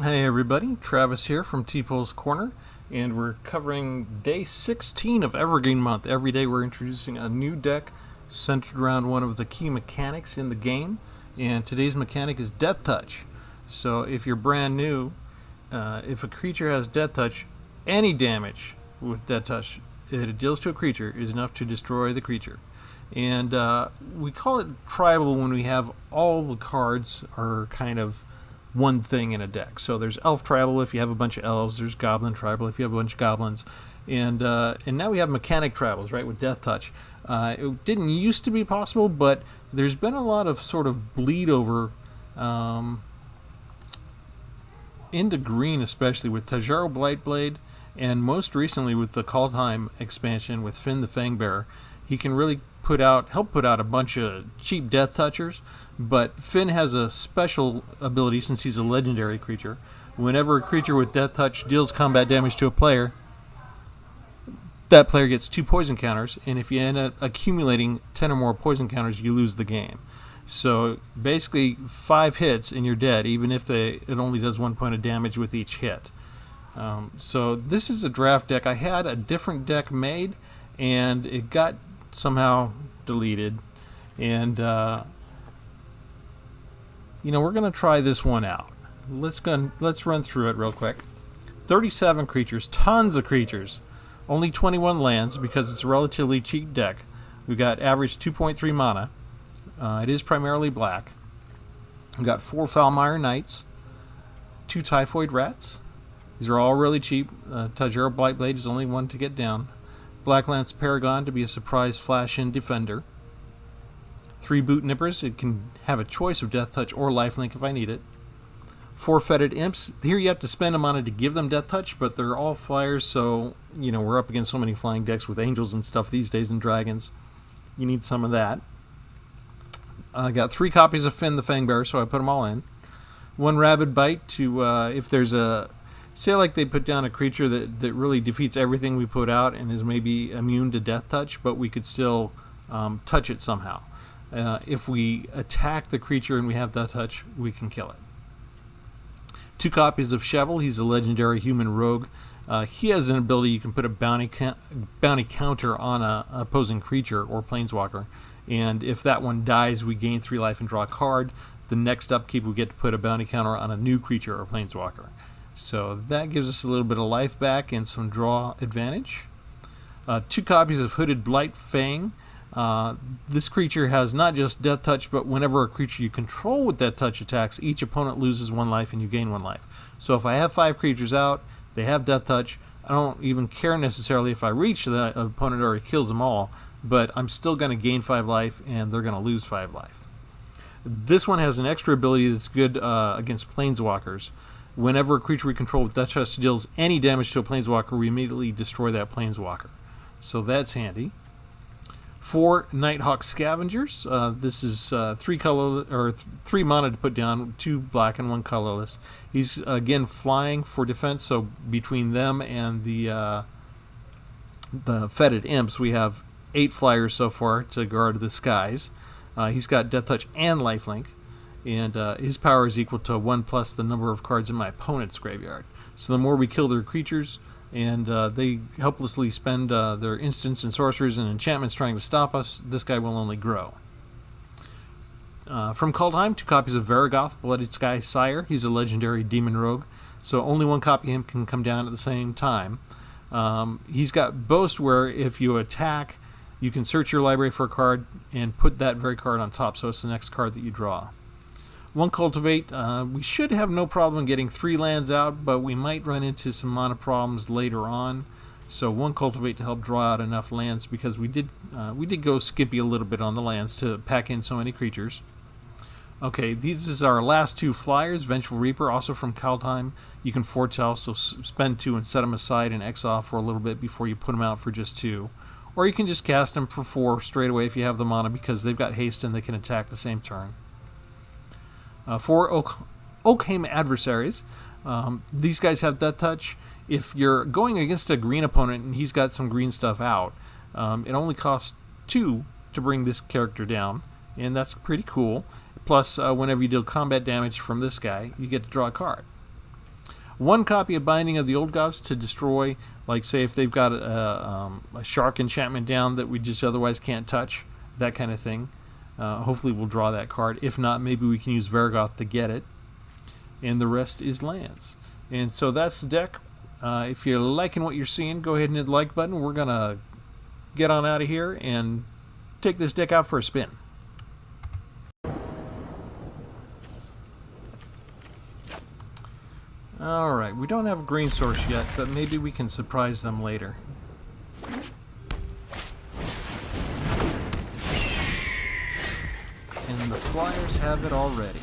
Hey everybody, Travis here from Tpull's Corner, and we're covering day 16 of Evergreen Month. Every day we're introducing a new deck centered around one of the key mechanics in the game, and today's mechanic is Deathtouch. So if you're brand new, if a creature has Deathtouch, any damage with Deathtouch that it deals to a creature is enough to destroy the creature. And we call it tribal when we have all the cards are kind of one thing in a deck. So there's elf tribal if you have a bunch of elves. There's goblin tribal if you have a bunch of goblins, and now we have mechanic tribals, right, with Deathtouch. It didn't used to be possible, but there's been a lot of sort of bleed over into green, especially with Tajuru Blightblade, and most recently with the Cultivate expansion with Fynn the Fangbearer. He can really help put out a bunch of cheap Deathtouchers, but Fynn has a special ability since he's a legendary creature. Whenever a creature with Deathtouch deals combat damage to a player, that player gets 2 poison counters, and if you end up accumulating 10 or more poison counters, you lose the game. So basically 5 hits and you're dead, even if it only does 1 point of damage with each hit. So this is a draft deck. I had a different deck made, and it got somehow deleted, and we're gonna try this one out. Let's run through it real quick. 37 creatures, tons of creatures, only 21 lands because it's a relatively cheap deck. We got average 2.3 mana. It is primarily black. We got 4 Foulmire Knights, 2 Typhoid Rats. These are all really cheap. Tajuru Blightblade is only one to get down. Blacklance Paragon to be a surprise flash-in defender. 3 Boot Nippers. It can have a choice of Deathtouch or Lifelink if I need it. 4 Fetid Imps. Here you have to spend a mana to give them Deathtouch, but they're all flyers, so we're up against so many flying decks with angels and stuff these days and dragons. You need some of that. I got 3 copies of Fynn the Fangbearer, so I put them all in. 1 Rabid Bite to if there's a say like they put down a creature that really defeats everything we put out and is maybe immune to Deathtouch, but we could still touch it somehow. If we attack the creature and we have Deathtouch, we can kill it. 2 copies of Chevill. He's a legendary human rogue. He has an ability you can put a bounty counter on a opposing creature or planeswalker, and if that one dies, we gain 3 life and draw a card. The next upkeep, we get to put a bounty counter on a new creature or planeswalker. So that gives us a little bit of life back and some draw advantage. 2 copies of Hooded Blightfang. This creature has not just Deathtouch, but whenever a creature you control with Deathtouch attacks, each opponent loses 1 life and you gain 1 life. So if I have 5 creatures out, they have Deathtouch, I don't even care necessarily if I reach the opponent or he kills them all, but I'm still going to gain 5 life and they're going to lose 5 life. This one has an extra ability that's good against planeswalkers. Whenever a creature we control with Deathtouch deals any damage to a planeswalker, we immediately destroy that planeswalker. So that's handy. 4 Nighthawk Scavengers. This is 3 mana to put down, 2 black and 1 colorless. He's again flying for defense. So between them and the Fetid Imps, we have 8 flyers so far to guard the skies. He's got Deathtouch and Lifelink. And his power is equal to 1 plus the number of cards in my opponent's graveyard. So the more we kill their creatures, and they helplessly spend their instants and sorceries and enchantments trying to stop us, this guy will only grow. From Cultivate, 2 copies of Varragoth, Blooded Sky Sire. He's a legendary demon rogue, so only 1 copy of him can come down at the same time. He's got Boast, where if you attack, you can search your library for a card and put that very card on top, so it's the next card that you draw. 1 Cultivate. We should have no problem getting 3 lands out, but we might run into some mana problems later on. So 1 Cultivate to help draw out enough lands, because we did go skimpy a little bit on the lands to pack in so many creatures. Okay, these is our last 2 flyers. Vengeful Reaper, also from Kaldheim. You can foretell, so spend 2 and set them aside and exile for a little bit before you put them out for just 2. Or you can just cast them for 4 straight away if you have the mana, because they've got haste and they can attack the same turn. 4 Oakhame Adversaries. These guys have Deathtouch. If you're going against a green opponent and he's got some green stuff out, it only costs 2 to bring this character down, and that's pretty cool. Plus, whenever you deal combat damage from this guy, you get to draw a card. 1 copy of Binding of the Old Gods to destroy, like say if they've got a shark enchantment down that we just otherwise can't touch, that kind of thing. Hopefully we'll draw that card. If not, maybe we can use Varragoth to get it. And the rest is lands. And so that's the deck. If you're liking what you're seeing, go ahead and hit the like button. We're going to get on out of here and take this deck out for a spin. Alright, we don't have a green source yet, but maybe we can surprise them later. And the Flyers have it already.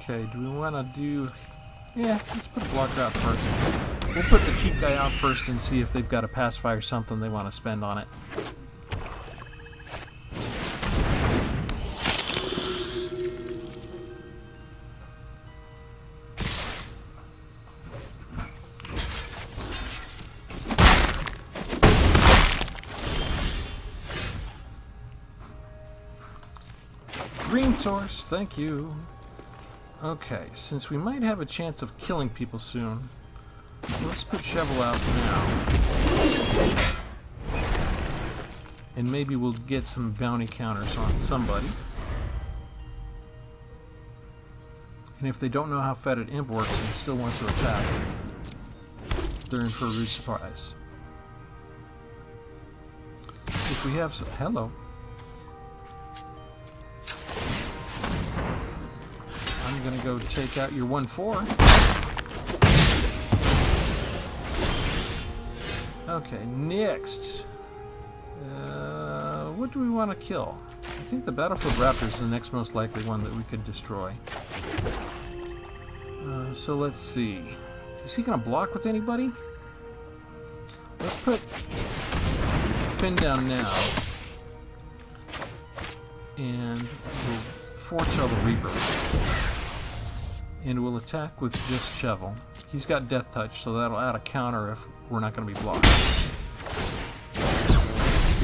Okay, do we want to do... Yeah, let's put the blocker out first. We'll put the cheap guy out first and see if they've got a pacify or something they want to spend on it. Green source, thank you. Okay, since we might have a chance of killing people soon, let's put Chevill out now. And maybe we'll get some bounty counters on somebody. And if they don't know how Fetid Imp works and still want to attack, they're in for a rude surprise. If we have some... Hello. I'm going to go take out your 1/4. Okay, next. What do we want to kill? I think the Battlefield Raptor is the next most likely one that we could destroy. So let's see. Is he going to block with anybody? Let's put Fynn down now. And we'll foretell the Reaper. And we'll attack with just Chevill. He's got Deathtouch, so that'll add a counter if we're not going to be blocked. Okay,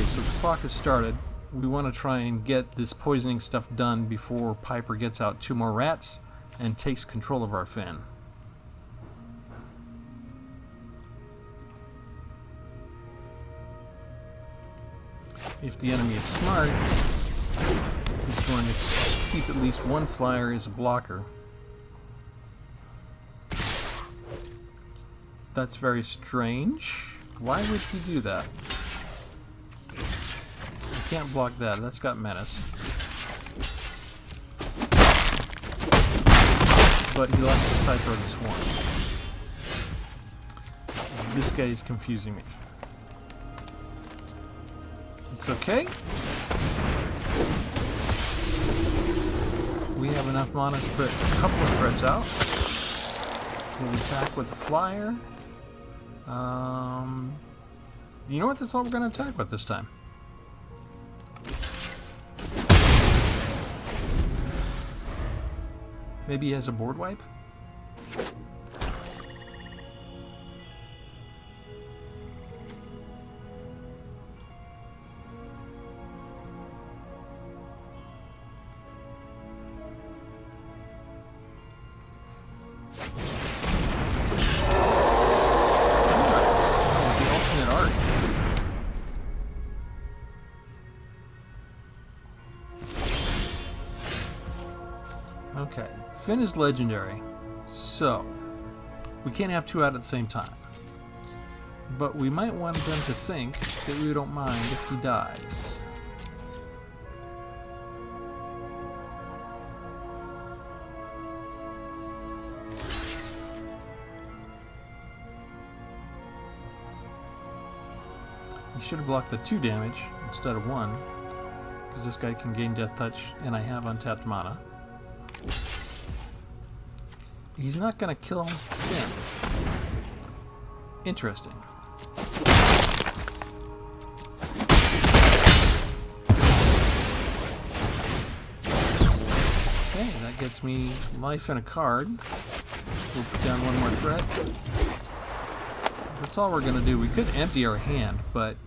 so the clock has started. We want to try and get this poisoning stuff done before Piper gets out 2 more rats and takes control of our Fynn. If the enemy is smart, he's going to keep at least 1 flyer as a blocker. That's very strange. Why would he do that? I can't block that. That's got menace. But he likes to Typhoid Rats Swarm. This guy is confusing me. It's okay. We have enough mana to put a couple of threats out. We'll attack with the flyer. You know what? That's all we're going to attack with this time. Maybe he has a board wipe? Okay, Fynn is legendary, so we can't have 2 out at the same time. But we might want them to think that we don't mind if he dies. You should have blocked the 2 damage instead of 1, because this guy can gain Deathtouch and I have untapped mana. He's not going to kill Fynn. Interesting. That gets me life and a card. We'll put down one more threat. That's all we're going to do. We could empty our hand, but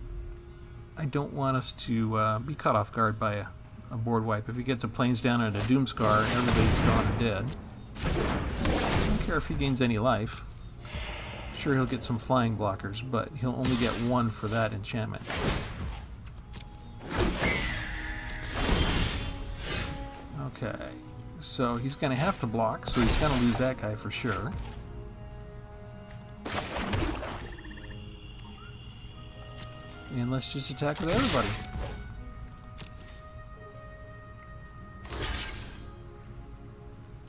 I don't want us to be caught off guard by a board wipe. If he gets a Plains down and a Doomscar, everybody's gone and dead. I don't care if he gains any life. Sure, he'll get some flying blockers, but he'll only get one for that enchantment. Okay, so he's going to have to block, so he's going to lose that guy for sure. And let's just attack with everybody.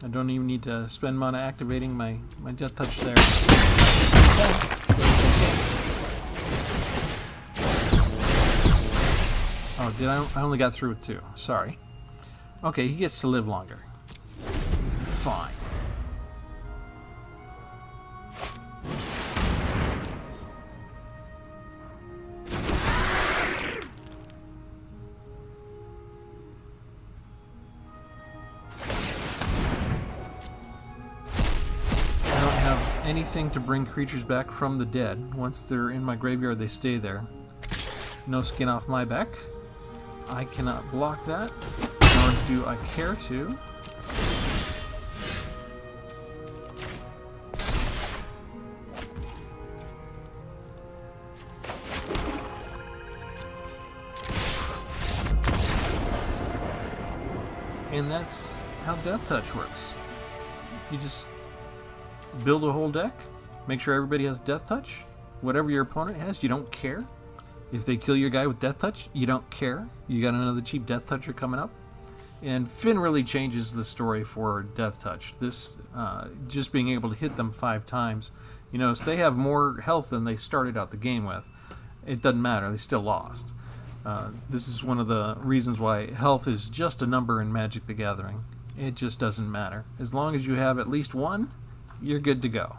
I don't even need to spend mana activating my Deathtouch there. Oh, did I only got through with 2. Sorry. Okay, he gets to live longer. Fine. Anything to bring creatures back from the dead. Once they're in my graveyard, they stay there. No skin off my back. I cannot block that, nor do I care to. And that's how Deathtouch works. You just build a whole deck, make sure everybody has Deathtouch. Whatever your opponent has, you don't care. If they kill your guy with Deathtouch, you don't care. You got another cheap Deathtoucher coming up. And Fynn really changes the story for Deathtouch. This, just being able to hit them 5 times. You know, so they have more health than they started out the game with. It doesn't matter, they still lost. This is one of the reasons why health is just a number in Magic the Gathering. It just doesn't matter. As long as you have at least 1, you're good to go.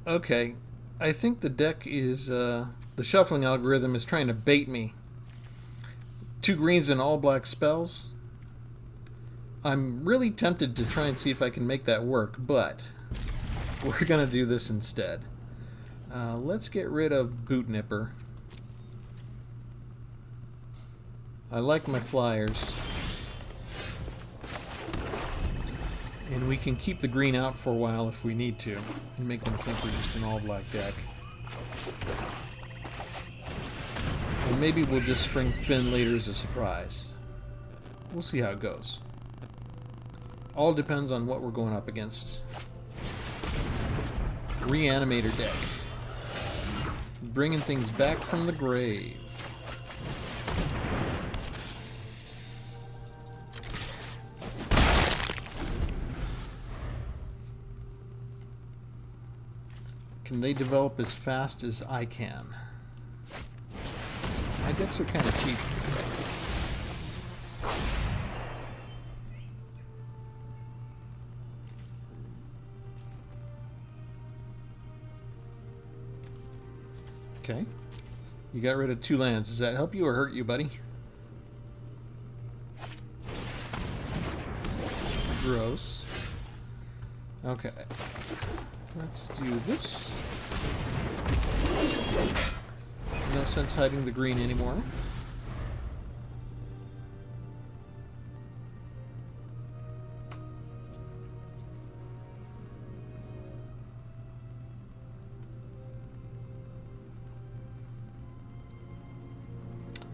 Okay, I think the deck is, the shuffling algorithm is trying to bait me. 2 greens and all black spells. I'm really tempted to try and see if I can make that work, but we're going to do this instead. Let's get rid of Boot Nipper. I like my flyers. And we can keep the green out for a while if we need to, and make them think we're just an all-black deck. And maybe we'll just spring Fynn later as a surprise. We'll see how it goes. All depends on what we're going up against. Reanimator deck. Bringing things back from the grave. Can they develop as fast as I can? My decks are kind of cheap. Okay. You got rid of 2 lands. Does that help you or hurt you, buddy? Gross. Okay. Let's do this. No sense hiding the green anymore.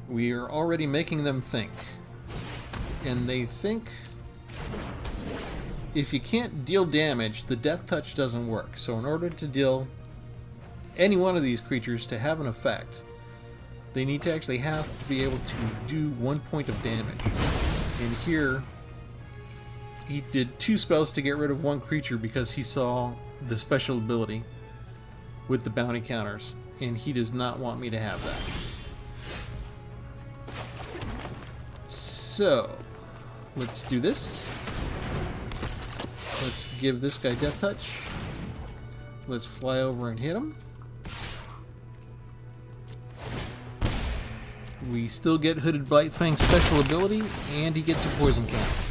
We are already making them think. And they think if you can't deal damage, the Deathtouch doesn't work. So in order to deal any one of these creatures to have an effect, they need to actually have to be able to do 1 point of damage. And here, he did 2 spells to get rid of 1 creature because he saw the special ability with the bounty counters. And he does not want me to have that. So, let's do this. Let's give this guy Deathtouch. Let's fly over and hit him. We still get Hooded Blightfang's special ability, and he gets a poison count.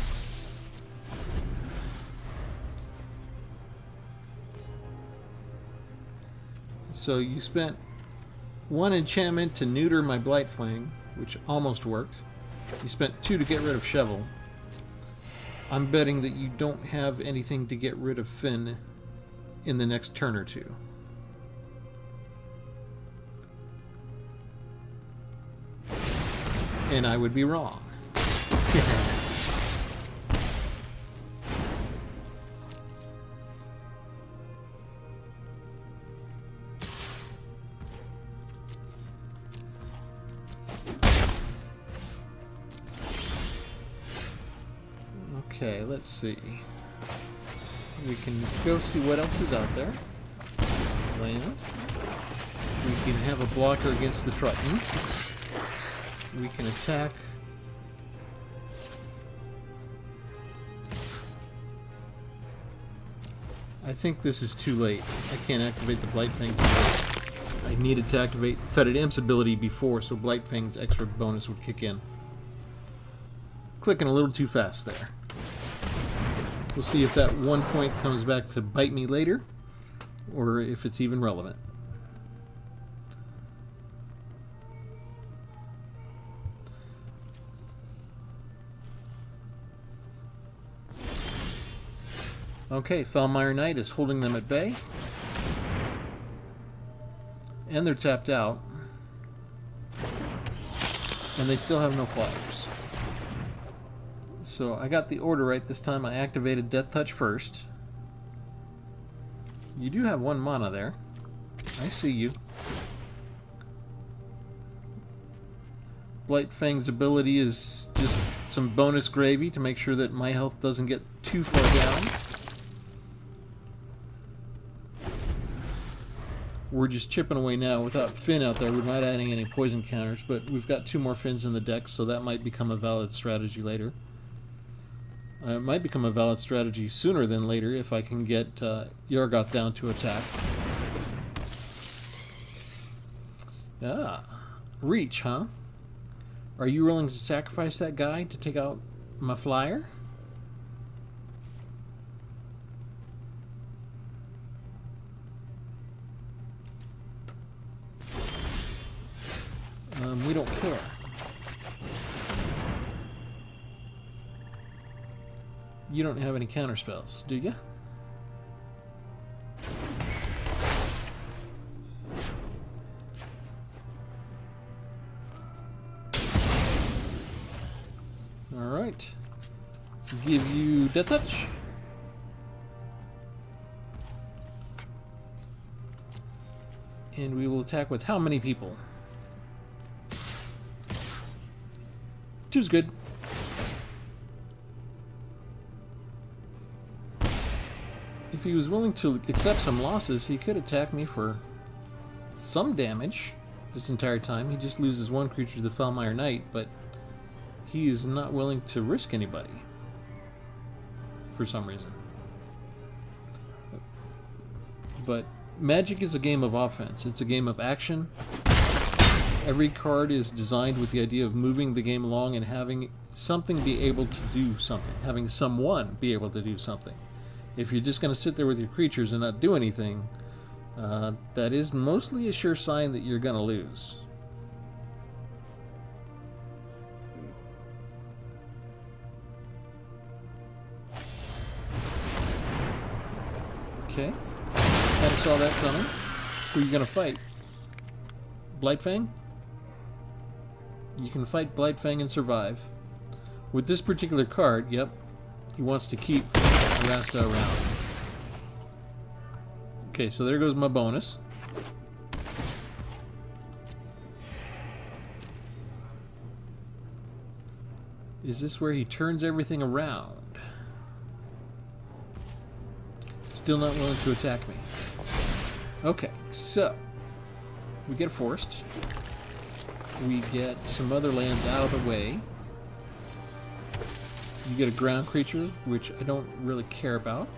So you spent 1 enchantment to neuter my Blightfang, which almost worked. You spent 2 to get rid of Chevill. I'm betting that you don't have anything to get rid of Fynn in the next turn or two. And I would be wrong. Okay, let's see. We can go see what else is out there. Land. We can have a blocker against the Triton. We can attack. I think this is too late. I can't activate the Blightfang today. I needed to activate Fetid Imp's ability before, so Blightfang's extra bonus would kick in. Clicking a little too fast there. We'll see if that 1 point comes back to bite me later, or if it's even relevant. Okay, Foulmire Knight is holding them at bay. And they're tapped out. And they still have no flyers. So I got the order right this time. I activated Deathtouch first. You do have 1 mana there. I see you. Blightfang's ability is just some bonus gravy to make sure that my health doesn't get too far down. We're just chipping away now. Without Fynn out there, we're not adding any poison counters, but we've got 2 more Fynns in the deck, so that might become a valid strategy later. It might become a valid strategy sooner than later if I can get Varragoth down to attack. Ah, reach, huh? Are you willing to sacrifice that guy to take out my flyer? We don't care. You don't have any counter spells, do you? Alright. Give you Deathtouch. And we will attack with how many people? 2's good. If he was willing to accept some losses, he could attack me for some damage this entire time. He just loses 1 creature to the Foulmire Knight, but he is not willing to risk anybody for some reason. But Magic is a game of offense. It's a game of action. Every card is designed with the idea of moving the game along and having something be able to do something. Having someone be able to do something. If you're just going to sit there with your creatures and not do anything, that is mostly a sure sign that you're going to lose. Okay. Kind of saw that coming. Who are you going to fight? Blightfang? You can fight Blightfang and survive. With this particular card, yep, he wants to keep Rasta around. Okay, so there goes my bonus. Is this where he turns everything around? Still not willing to attack me. Okay, so we get a forest. We get some other lands out of the way. You get a ground creature, which I don't really care about.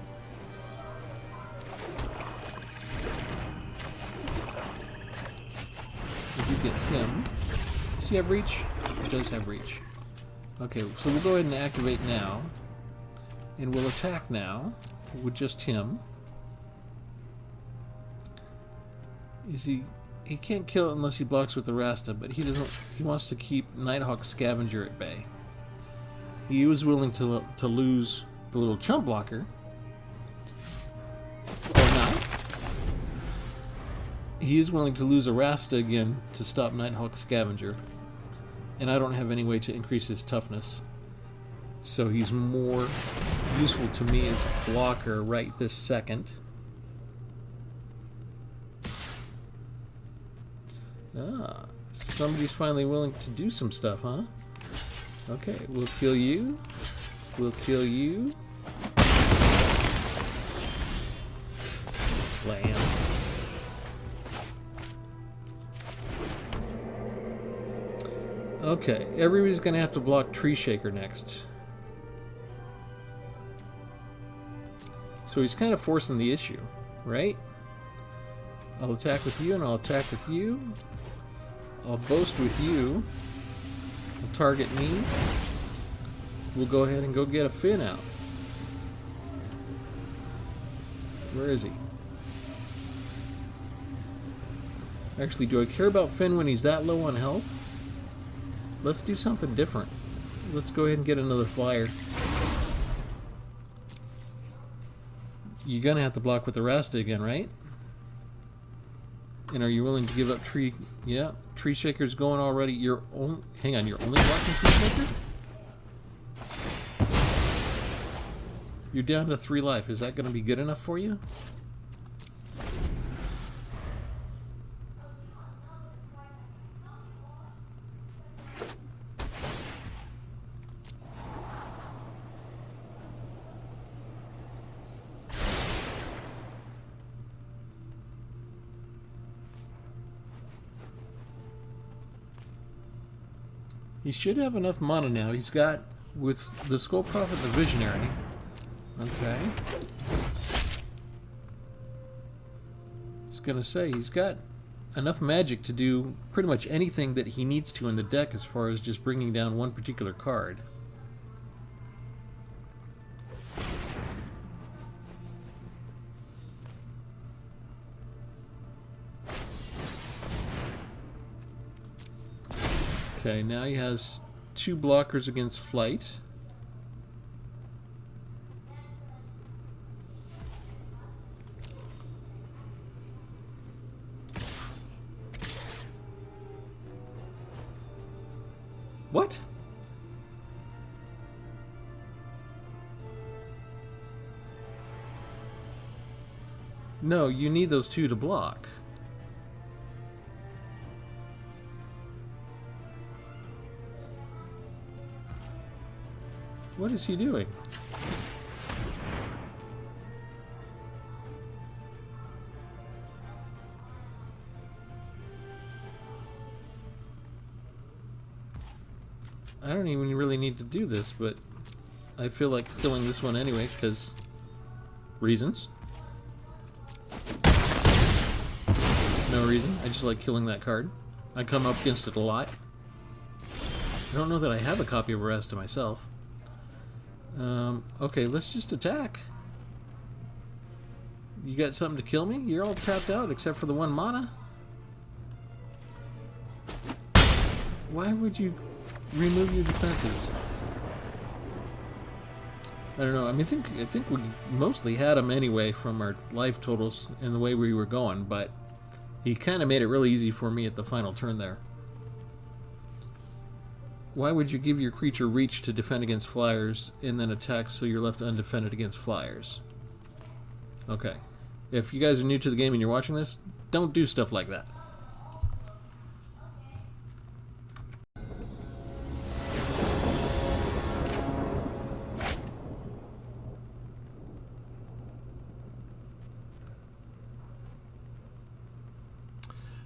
him. Does he have reach? He does have reach. Okay, so we'll go ahead and activate now. And we'll attack now with just him. Is he can't kill it unless he blocks with the Rasta, but he wants to keep Nighthawk Scavenger at bay. He was willing to lose the little chump blocker. Or not. He is willing to lose a Rasta again to stop Nighthawk Scavenger. And I don't have any way to increase his toughness. So he's more useful to me as a blocker right this second. Ah, somebody's finally willing to do some stuff, huh? Okay, we'll kill you. We'll kill you. Lamb. Okay, everybody's gonna have to block Tree Shaker next. So he's kind of forcing the issue, right? I'll attack with you and I'll attack with you. I'll boast with you. He'll target me. We'll go ahead and go get a Fynn out. Where is he? Actually, do I care about Fynn when he's that low on health? Let's do something different. Let's go ahead and get another flyer. You're gonna have to block with the Rasta again, right? And are you willing to give up Tree? Yeah, Tree Shaker's going already. You're only. Hang on, you're only blocking Tree Shaker? You're down to 3 life. Is that going to be good enough for you? He should have enough mana now. He's got, with the Skull Prophet and the Visionary. Okay. I was gonna say, he's got enough magic to do pretty much anything that he needs to in the deck as far as just bringing down one particular card. Okay, now he has 2 blockers against flight. What? No, you need those 2 to block. What is he doing? I don't even really need to do this, but I feel like killing this one anyway, because reasons. No reason. I just like killing that card. I come up against it a lot. I don't know that I have a copy of Arrest to myself. Okay, let's just attack. You got something to kill me? You're all tapped out except for the 1 mana? Why would you remove your defenses? I don't know. I mean, I think we mostly had them anyway from our life totals and the way we were going, but he kind of made it really easy for me at the final turn there. Why would you give your creature reach to defend against flyers and then attack so you're left undefended against flyers? Okay. If you guys are new to the game and you're watching this, don't do stuff like that.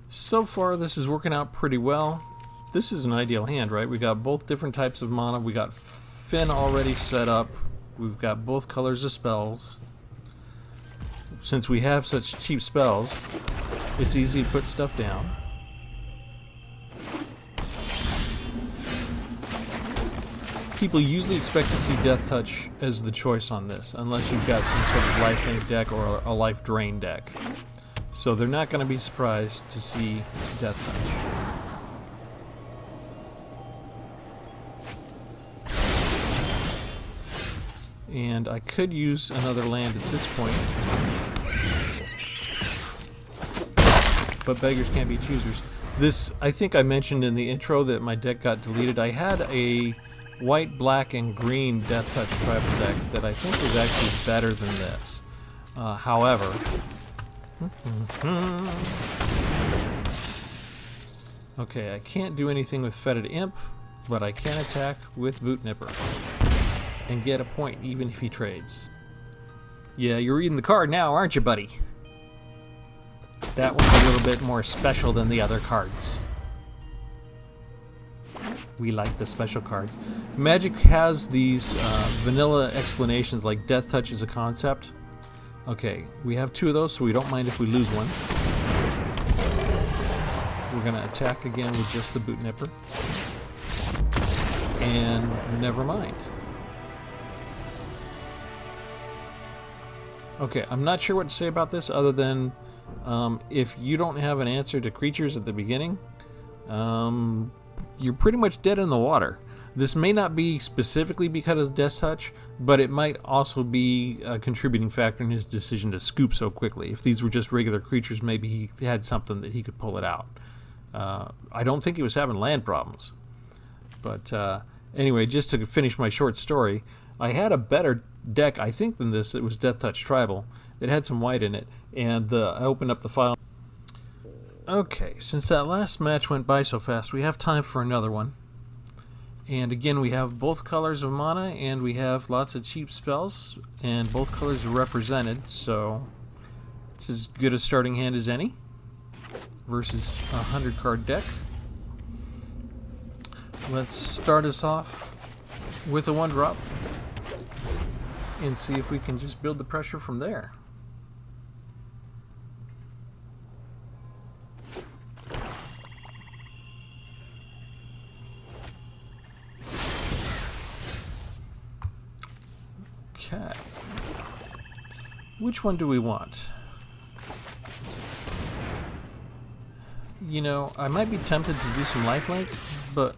So far, this is working out pretty well. This is an ideal hand, right? We got both different types of mana. We got Fynn already set up. We've got both colors of spells. Since we have such cheap spells, it's easy to put stuff down. people usually expect to see Deathtouch as the choice on this, unless you've got some sort of lifelink deck or a life drain deck. So they're not going to be surprised to see Deathtouch. And I could use another land at this point. But beggars can't be choosers. This, I think I mentioned in the intro that my deck got deleted. I had a white, black, and green Deathtouch tribal deck that I think was actually better than this. However... Okay, I can't do anything with Fetid Imp, but I can attack with Boot Nipper. And get a point even if he trades. Yeah, you're reading the card now, aren't you, buddy? That one's a little bit more special than the other cards. We like the special cards. Magic has these vanilla explanations like Deathtouch is a concept. Okay, we have 2 of those, so we don't mind if we lose one. We're going to attack again with just the Boot Nipper. And never mind. Okay, I'm not sure what to say about this other than if you don't have an answer to creatures at the beginning, you're pretty much dead in the water. This may not be specifically because of Deathtouch, but it might also be a contributing factor in his decision to scoop so quickly. If these were just regular creatures, maybe he had something that he could pull it out. I don't think he was having land problems. But anyway, just to finish my short story, I had a better deck, I think, than this. It was Deathtouch Tribal. It had some white in it, and I opened up the file. Okay, since that last match went by so fast, we have time for another one. And again, we have both colors of mana, and we have lots of cheap spells, and both colors are represented, so it's as good a starting hand as any versus a 100-card deck. Let's start us off with a 1-drop and see if we can just build the pressure from there. Okay. Which one do we want? You know, I might be tempted to do some lifelink, but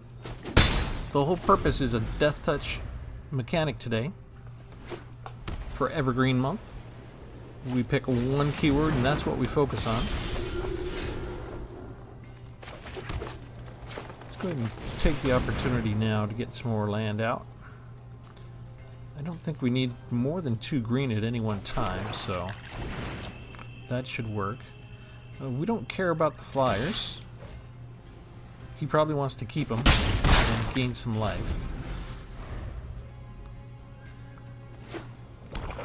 the whole purpose is a Deathtouch mechanic today. For Evergreen month, we pick one keyword and that's what we focus on. Let's go ahead and take the opportunity now to get some more land out. I don't think we need more than 2 green at any one time, so that should work. We don't care about the flyers. He probably wants to keep them and gain some life.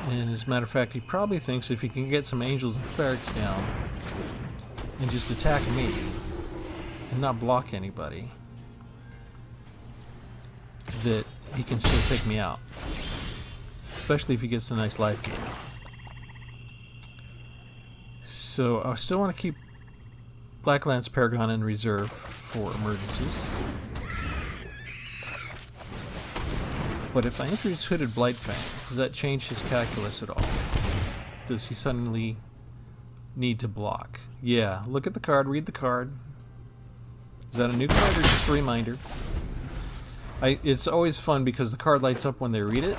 And as a matter of fact, he probably thinks if he can get some angels and clerics down and just attack me and not block anybody, that he can still take me out. Especially if he gets a nice life gain. So I still want to keep Blacklance Paragon in reserve for emergencies. But if I introduce Hooded Blightfang, does that change his calculus at all? Does he suddenly need to block? Yeah, look at the card, read the card. Is that a new card or just a reminder? It's always fun because the card lights up when they read it.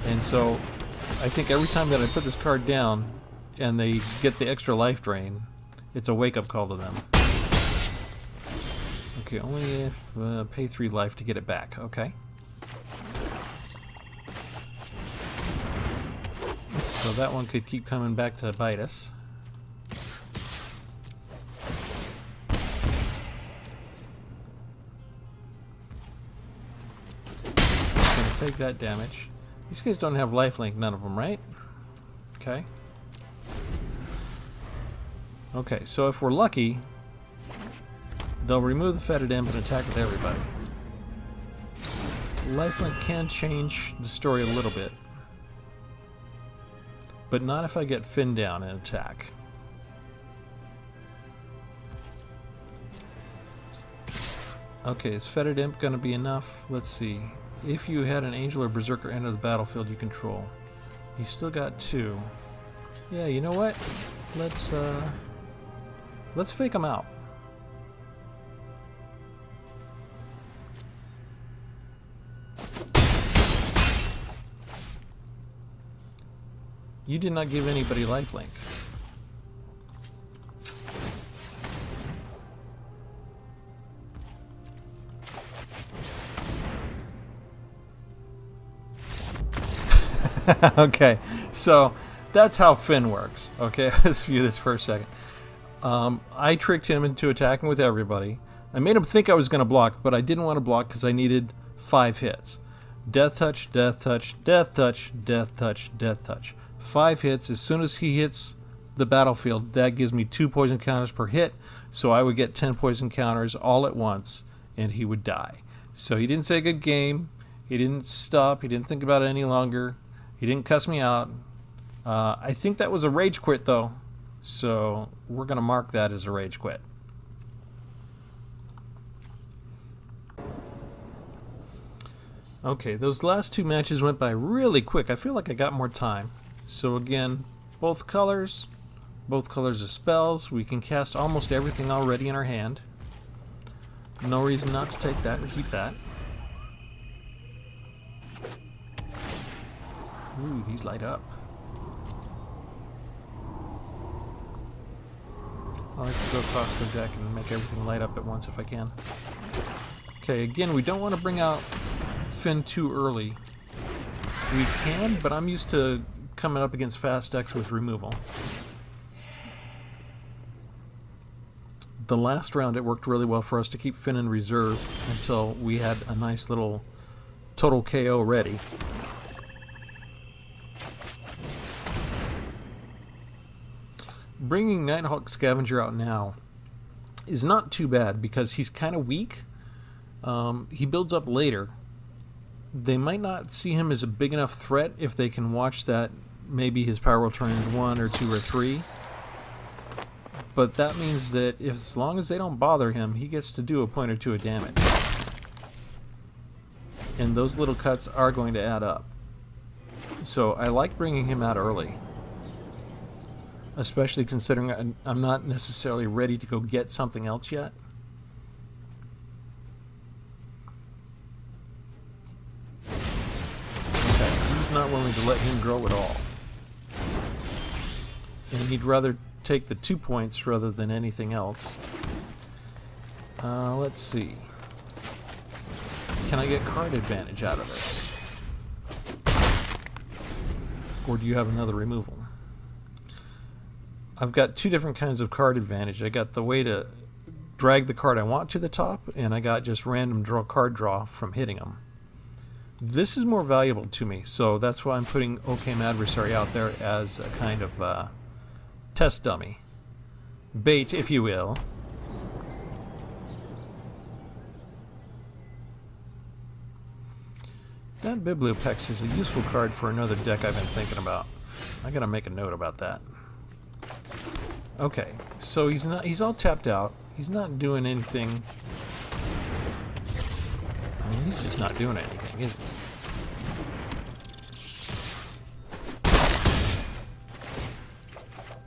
And so I think every time that I put this card down and they get the extra life drain, it's a wake-up call to them. Okay, only if pay 3 life to get it back. Okay. So that one could keep coming back to bite us. Gonna take that damage. These guys don't have lifelink, none of them, right? Okay. Okay, so if we're lucky, they'll remove the Fetid Imp and attack with everybody. Lifelink can change the story a little bit. But not if I get Fynn down and attack. Okay, is Fetid Imp going to be enough? Let's see. If you had an Angel or Berserker enter the battlefield you control. He's still got 2. Yeah, you know what? Let's fake him out. You did not give anybody lifelink. Okay, so that's how Fynn works. Okay, let's view this for a second. I tricked him into attacking with everybody. I made him think I was going to block, but I didn't want to block because I needed 5 hits. Deathtouch, Deathtouch, Deathtouch, Deathtouch, Deathtouch. 5 hits. As soon as he hits the battlefield, that gives me 2 poison counters per hit, so I would get 10 poison counters all at once, and he would die. So he didn't say good game. He didn't stop. He didn't think about it any longer. He didn't cuss me out. I think that was a rage quit, though. So we're going to mark that as a rage quit. Okay, those last 2 matches went by really quick. I feel like I got more time. So again, both colors of spells. We can cast almost everything already in our hand. No reason not to take that and keep that. Ooh, these light up. I like to go across the deck and make everything light up at once if I can. Okay, again, we don't want to bring out Fynn too early. We can, but I'm used to coming up against fast decks with removal. The last round it worked really well for us to keep Fynn in reserve until we had a nice little total KO ready. Bringing Nighthawk Scavenger out now is not too bad because he's kind of weak. He builds up later. They might not see him as a big enough threat if they can watch that maybe his power will turn into 1 or 2 or 3. But that means that as long as they don't bother him, he gets to do a point or 2 of damage. And those little cuts are going to add up. So I like bringing him out early. Especially considering I'm not necessarily ready to go get something else yet. Okay, he's not willing to let him grow at all. And he'd rather take the 2 points rather than anything else. Let's see. Can I get card advantage out of this? Or do you have another removal? I've got 2 different kinds of card advantage. I got the way to drag the card I want to the top, and I got just random card draw from hitting them. This is more valuable to me, so that's why I'm putting Oakhame Adversary out there as a kind of test dummy. Bait, if you will. That Bibliopex is a useful card for another deck I've been thinking about. I gotta make a note about that. Okay, so he's all tapped out. He's not doing anything. I mean, he's just not doing anything, is he?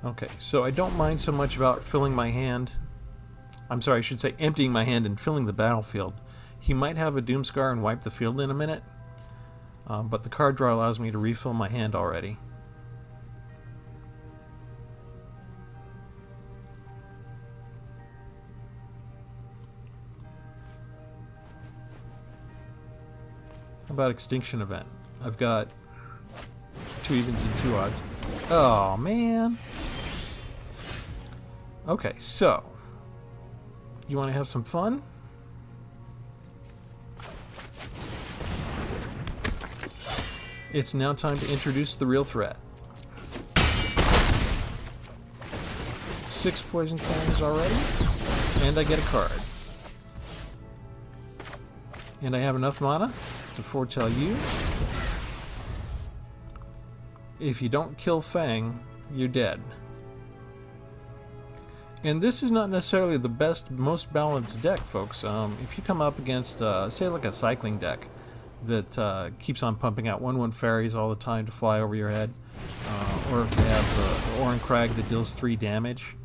Okay, so I don't mind so much about filling my hand. I'm sorry, I should say emptying my hand and filling the battlefield. He might have a Doomscar and wipe the field in a minute, but the card draw allows me to refill my hand already. How about Extinction Event? I've got 2 evens and 2 odds. Oh, man. Okay, so you want to have some fun? It's now time to introduce the real threat. 6 poison counters already, and I get a card. And I have enough mana to foretell you. If you don't kill Fang, you're dead. And this is not necessarily the best, most balanced deck, folks. If you come up against, say, like a cycling deck that keeps on pumping out 1/1 fairies all the time to fly over your head, or if they have the Oran Crag that deals 3 damage,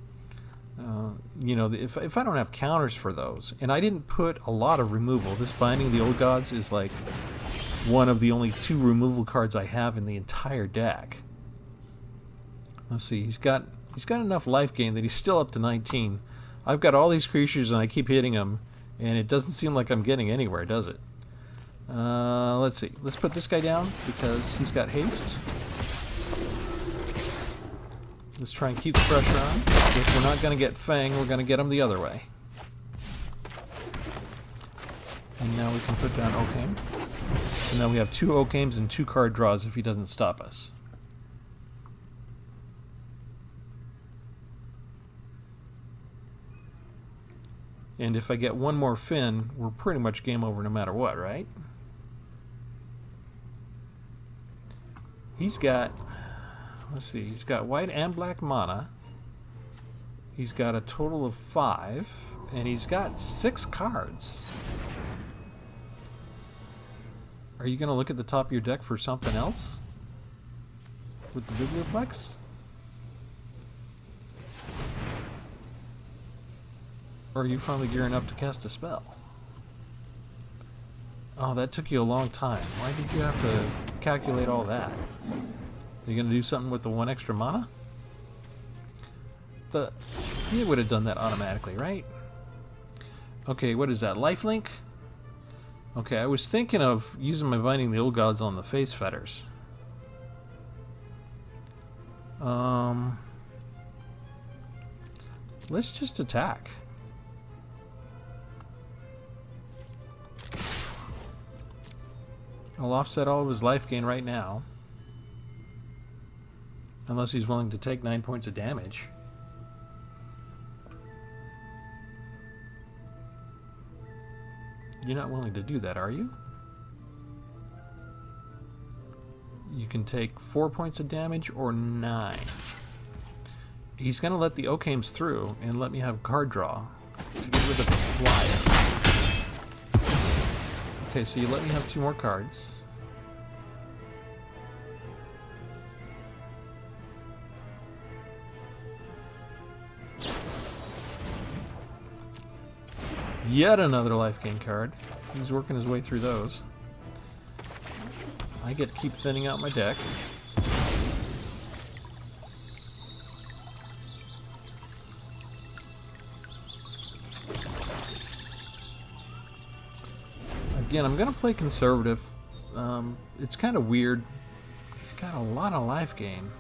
you know, if I don't have counters for those, and I didn't put a lot of removal, this Binding the Old Gods is like one of the only 2 removal cards I have in the entire deck. Let's see, he's got enough life gain that he's still up to 19. I've got all these creatures and I keep hitting them, and it doesn't seem like I'm getting anywhere, does it? Let's see. Let's put this guy down because he's got haste. Let's try and keep the pressure on. If we're not going to get Fang, we're going to get him the other way. And now we can put down Oakhame. So now we have 2 Oakhames and 2 card draws if he doesn't stop us. And if I get one more Fynn, we're pretty much game over no matter what, right? He's got, let's see, he's got white and black mana. He's got a total of 5, and he's got 6 cards. Are you going to look at the top of your deck for something else? With the Biblioplex? Or are you finally gearing up to cast a spell? Oh, that took you a long time. Why did you have to calculate all that? Are you going to do something with the 1 extra mana? You would have done that automatically, right? Okay, what is that? Lifelink? Okay, I was thinking of using my Binding the Old Gods on the Face Fetters. Let's just attack. I'll offset all of his life gain right now. Unless he's willing to take 9 points of damage. You're not willing to do that, are you? You can take 4 points of damage or 9. He's going to let the Oakhames through and let me have card draw to get rid of the flyer. Okay, so you let me have 2 more cards. Yet another life gain card. He's working his way through those. I get to keep thinning out my deck. Again, I'm going to play conservative. It's kind of weird. He's got a lot of life gain.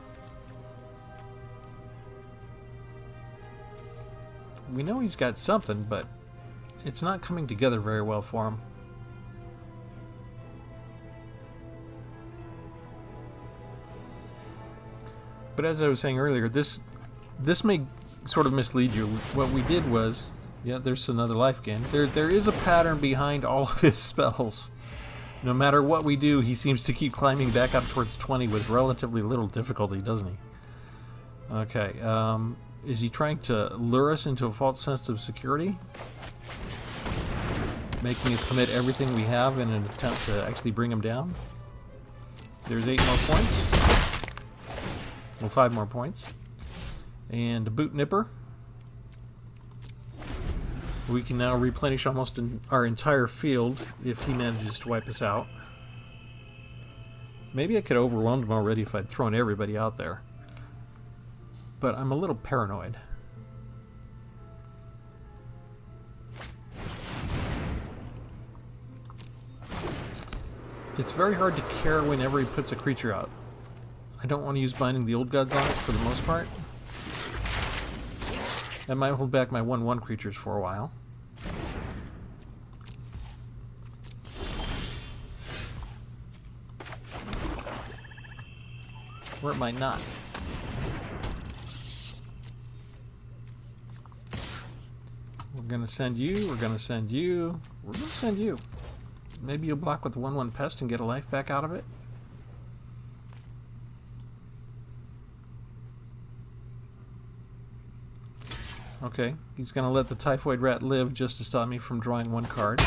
We know he's got something, but it's not coming together very well for him. But as I was saying earlier, this may sort of mislead you. What we did was, yeah, there's another life gain. There is a pattern behind all of his spells. No matter what we do, he seems to keep climbing back up towards 20 with relatively little difficulty, doesn't he? Okay, is he trying to lure us into a false sense of security? Making us commit everything we have in an attempt to actually bring him down? There's 8 more points. Well, 5 more points. And a Boot Nipper. We can now replenish almost our entire field if he manages to wipe us out. Maybe I could have overwhelmed him already if I'd thrown everybody out there. But I'm a little paranoid. It's very hard to care whenever he puts a creature out. I don't want to use Binding the Old Gods on it for the most part. I might hold back my 1/1 creatures for a while. Or it might not. We're gonna send you, we're gonna send you, we're gonna send you. Maybe you'll block with 1/1 Pest and get a life back out of it. Okay, he's going to let the Typhoid Rat live just to stop me from drawing one card.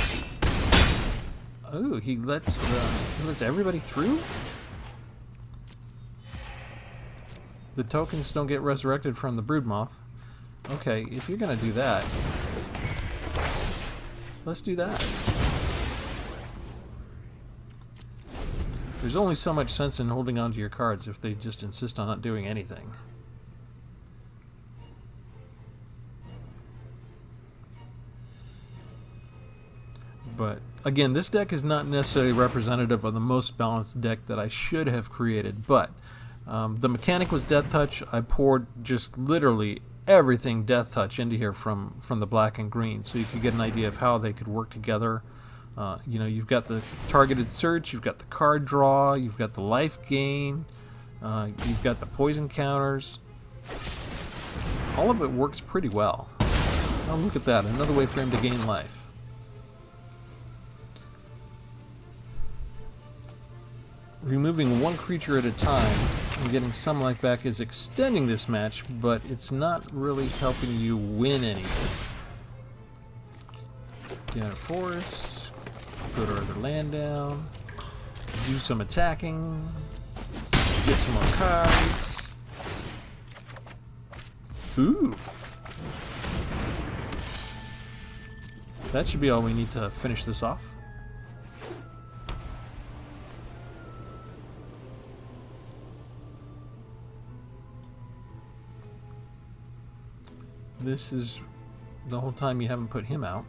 Oh, he lets everybody through? The tokens don't get resurrected from the Broodmoth. Okay, if you're going to do that, let's do that. There's only so much sense in holding on to your cards if they just insist on not doing anything. But again, this deck is not necessarily representative of the most balanced deck that I should have created, but the mechanic was Deathtouch. I poured just literally everything Deathtouch into here from the black and green, so you could get an idea of how they could work together. You know, you've got the targeted search, you've got the card draw, you've got the life gain, you've got the poison counters. All of it works pretty well. Oh, look at that, another way for him to gain life. Removing one creature at a time and getting some life back is extending this match, but it's not really helping you win anything. Get out of forest, put our other land down, do some attacking, get some more cards. Ooh! That should be all we need to finish this off. This is the whole time you haven't put him out.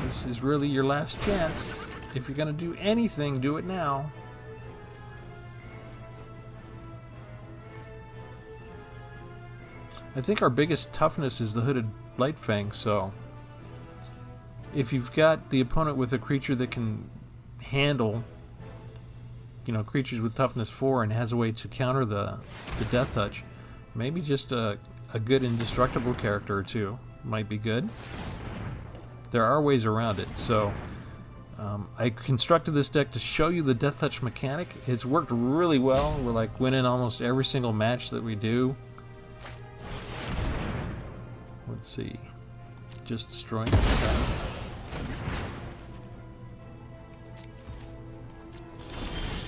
This is really your last chance. If you're going to do anything, do it now. I think our biggest toughness is the Hooded Blightfang, so if you've got the opponent with a creature that can handle, you know, creatures with toughness 4 and has a way to counter the Deathtouch, maybe just a good indestructible character or two might be good. There are ways around it. So I constructed this deck to show you the Deathtouch mechanic. It's worked really well. We're like winning almost every single match that we do. Let's see. Just destroying it.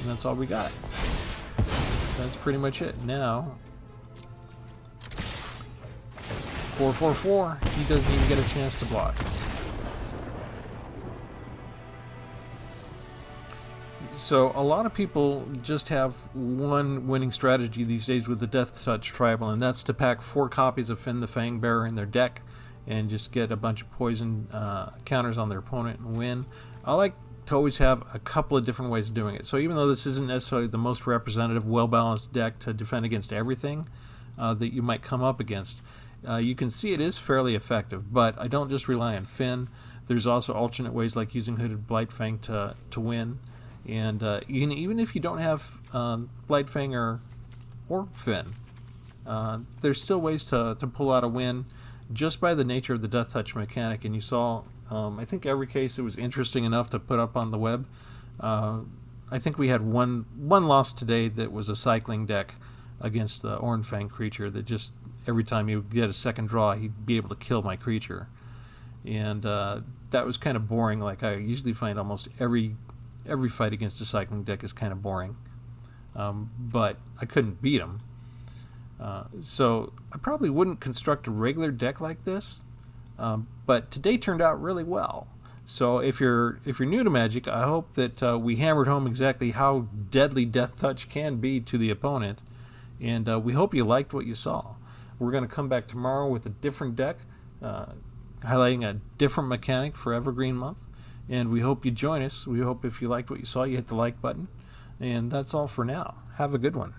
And that's all we got. That's pretty much it. Now 4/4/4. He doesn't even get a chance to block. So a lot of people just have one winning strategy these days with the Deathtouch tribal, and that's to pack 4 copies of Fynn the Fangbearer in their deck and just get a bunch of poison counters on their opponent and win. I like to always have a couple of different ways of doing it. So even though this isn't necessarily the most representative, well-balanced deck to defend against everything that you might come up against, you can see it is fairly effective, but I don't just rely on Fynn. There's also alternate ways like using Hooded Blightfang to win. And even if you don't have Blightfang or Fynn, there's still ways to pull out a win just by the nature of the Deathtouch mechanic. And you saw, I think every case it was interesting enough to put up on the web. I think we had one loss today that was a cycling deck against the Ornfang creature that just every time you get a second draw, he'd be able to kill my creature. And that was kind of boring. Like I usually find almost every fight against a cycling deck is kind of boring. But I couldn't beat him. So I probably wouldn't construct a regular deck like this. But today turned out really well. So if you're new to Magic, I hope that we hammered home exactly how deadly Deathtouch can be to the opponent. And we hope you liked what you saw. We're going to come back tomorrow with a different deck, highlighting a different mechanic for Evergreen month. And we hope you join us. We hope if you liked what you saw, you hit the like button. And that's all for now. Have a good one.